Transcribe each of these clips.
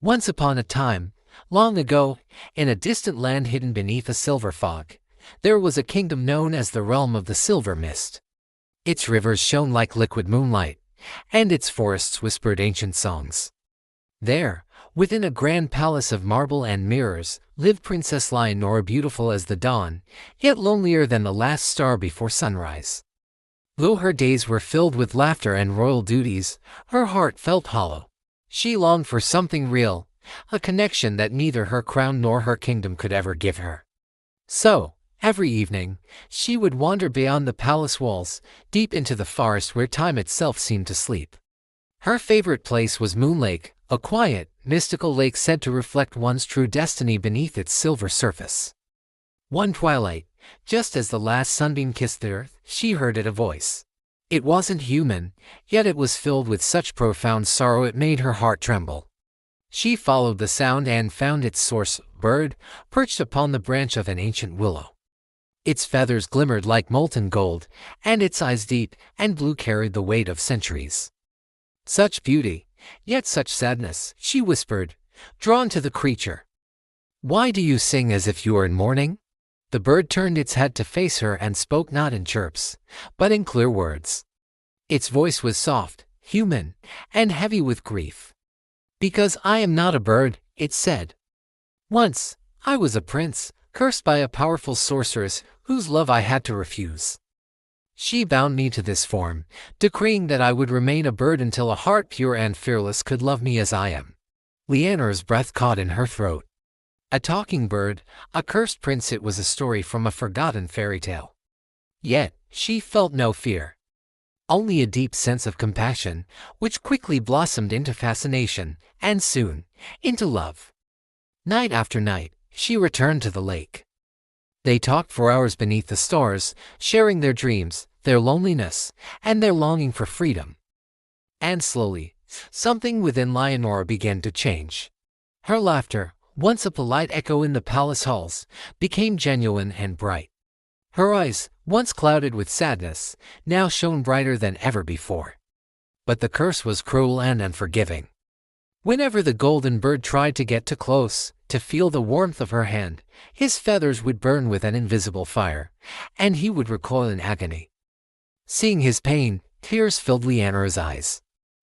Once upon a time, long ago, in a distant land hidden beneath a silver fog, there was a kingdom known as the Realm of the Silver Mist. Its rivers shone like liquid moonlight, and its forests whispered ancient songs. There, within a grand palace of marble and mirrors, lived Princess Leonora, beautiful as the dawn, yet lonelier than the last star before sunrise. Though her days were filled with laughter and royal duties, her heart felt hollow. She longed for something real, a connection that neither her crown nor her kingdom could ever give her. So, every evening, she would wander beyond the palace walls, deep into the forest where time itself seemed to sleep. Her favorite place was Moon Lake, a quiet, mystical lake said to reflect one's true destiny beneath its silver surface. One twilight, just as the last sunbeam kissed the earth, she heard a voice. It wasn't human, yet it was filled with such profound sorrow it made her heart tremble. She followed the sound and found its source, a bird, perched upon the branch of an ancient willow. Its feathers glimmered like molten gold, and its eyes deep and blue carried the weight of centuries. Such beauty, yet such sadness, she whispered, drawn to the creature. Why do you sing as if you were in mourning? The bird turned its head to face her and spoke not in chirps, but in clear words. Its voice was soft, human, and heavy with grief. Because I am not a bird, it said. Once, I was a prince, cursed by a powerful sorceress whose love I had to refuse. She bound me to this form, decreeing that I would remain a bird until a heart pure and fearless could love me as I am. Leonora's breath caught in her throat. A talking bird, a cursed prince, it was a story from a forgotten fairy tale. Yet, she felt no fear. Only a deep sense of compassion, which quickly blossomed into fascination, and soon, into love. Night after night, she returned to the lake. They talked for hours beneath the stars, sharing their dreams, their loneliness, and their longing for freedom. And slowly, something within Leonora began to change. Her laughter, once a polite echo in the palace halls, became genuine and bright. Her eyes, once clouded with sadness, now shone brighter than ever before. But the curse was cruel and unforgiving. Whenever the golden bird tried to get too close, to feel the warmth of her hand, his feathers would burn with an invisible fire, and he would recoil in agony. Seeing his pain, tears filled Leonora's eyes.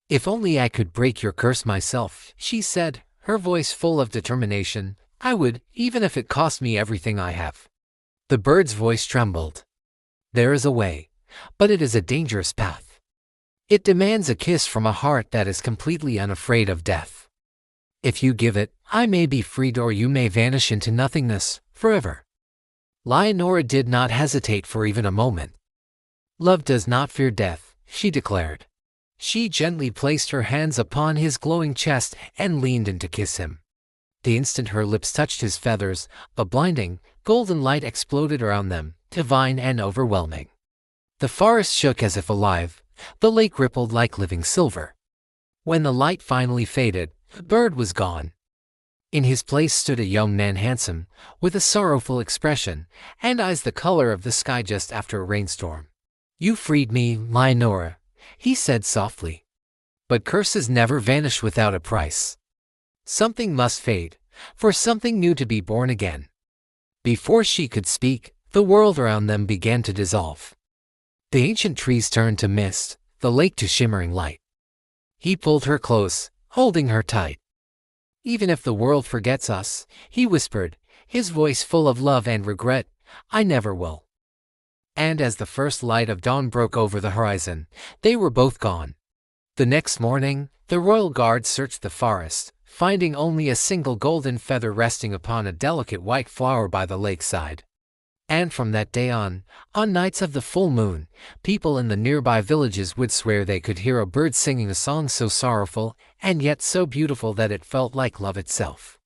If only I could break your curse myself, she said, her voice full of determination. I would, even if it cost me everything I have. The bird's voice trembled. There is a way, but it is a dangerous path. It demands a kiss from a heart that is completely unafraid of death. If you give it, I may be freed or you may vanish into nothingness, forever. Leonora did not hesitate for even a moment. Love does not fear death, she declared. She gently placed her hands upon his glowing chest and leaned in to kiss him. The instant her lips touched his feathers, a blinding, golden light exploded around them, divine and overwhelming. The forest shook as if alive, the lake rippled like living silver. When the light finally faded, the bird was gone. In his place stood a young man, handsome, with a sorrowful expression, and eyes the color of the sky just after a rainstorm. You freed me, Leonora, he said softly. But curses never vanish without a price. Something must fade, for something new to be born again. Before she could speak, the world around them began to dissolve. The ancient trees turned to mist, the lake to shimmering light. He pulled her close, holding her tight. Even if the world forgets us, he whispered, his voice full of love and regret, I never will. And as the first light of dawn broke over the horizon, they were both gone. The next morning, the royal guard searched the forest, finding only a single golden feather resting upon a delicate white flower by the lakeside. And from that day on nights of the full moon, people in the nearby villages would swear they could hear a bird singing a song so sorrowful and yet so beautiful that it felt like love itself.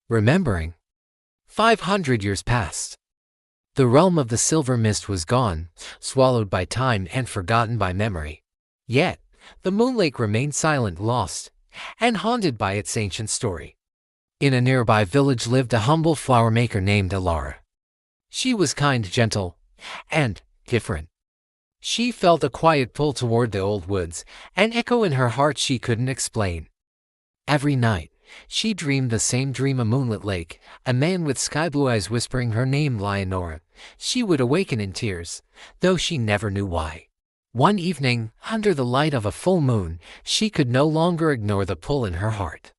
Remembering. 500 years passed. The realm of the silver mist was gone, swallowed by time and forgotten by memory. Yet, the moon lake remained silent, lost, and haunted by its ancient story. In a nearby village lived a humble flower maker named Alara. She was kind, gentle, and different. She felt a quiet pull toward the old woods, an echo in her heart she couldn't explain. Every night, She dreamed the same dream, a moonlit lake, a man with sky blue eyes whispering her name, Leonora. She would awaken in tears, though she never knew why. One evening, under the light of a full moon, she could no longer ignore the pull in her heart.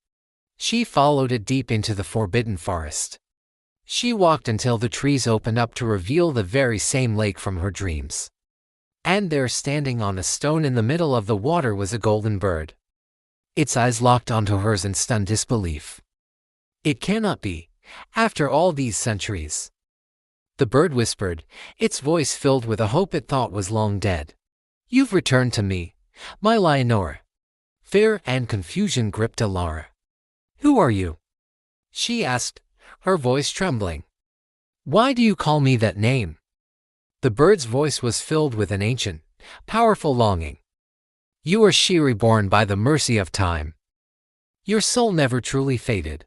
She followed it deep into the forbidden forest. She walked until the trees opened up to reveal the very same lake from her dreams. And there, standing on a stone in the middle of the water, was a golden bird. Its eyes locked onto hers in stunned disbelief. It cannot be, after all these centuries. The bird whispered, its voice filled with a hope it thought was long dead. You've returned to me, my Leonora. Fear and confusion gripped Alara. Who are you? She asked, her voice trembling. Why do you call me that name? The bird's voice was filled with an ancient, powerful longing. You are she, reborn by the mercy of time. Your soul never truly faded.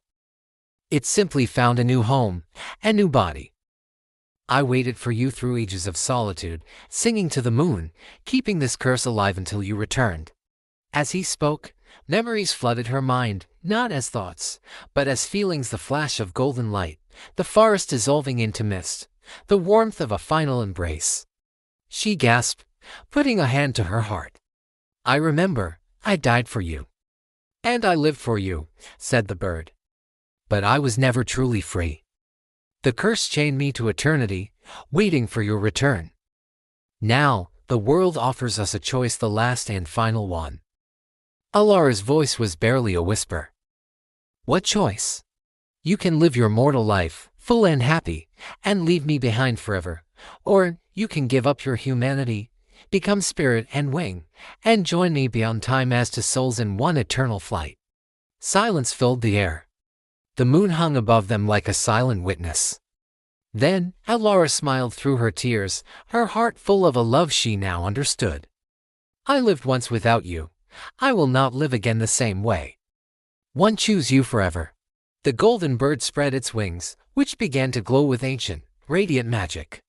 It simply found a new home, a new body. I waited for you through ages of solitude, singing to the moon, keeping this curse alive until you returned. As he spoke, memories flooded her mind, not as thoughts, but as feelings, the flash of golden light, the forest dissolving into mist, the warmth of a final embrace. She gasped, putting a hand to her heart. I remember, I died for you. And I lived for you, said the bird. But I was never truly free. The curse chained me to eternity, waiting for your return. Now, the world offers us a choice, the last and final one. Alara's voice was barely a whisper. What choice? You can live your mortal life, full and happy, and leave me behind forever. Or, you can give up your humanity, become spirit and wing, and join me beyond time as two souls in one eternal flight. Silence filled the air. The moon hung above them like a silent witness. Then, Alara smiled through her tears, her heart full of a love she now understood. I lived once without you. I will not live again the same way. One, choose you forever. The golden bird spread its wings, which began to glow with ancient, radiant magic.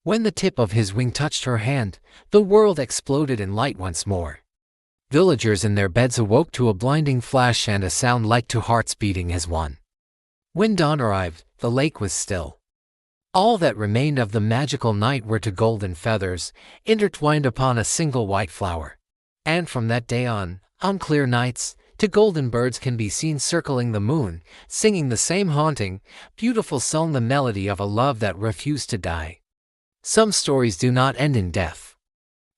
When the tip of his wing touched her hand, the world exploded in light once more. Villagers in their beds awoke to a blinding flash and a sound like two hearts beating as one. When dawn arrived, the lake was still. All that remained of the magical night were two golden feathers, intertwined upon a single white flower. And from that day on clear nights, two golden birds can be seen circling the moon, singing the same haunting, beautiful song, the melody of a love that refused to die. Some stories do not end in death.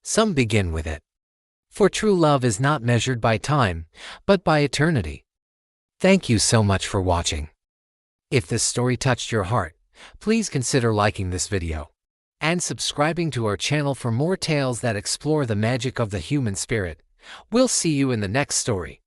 Some begin with it. For true love is not measured by time, but by eternity. Thank you so much for watching. If this story touched your heart, please consider liking this video and subscribing to our channel for more tales that explore the magic of the human spirit. We'll see you in the next story.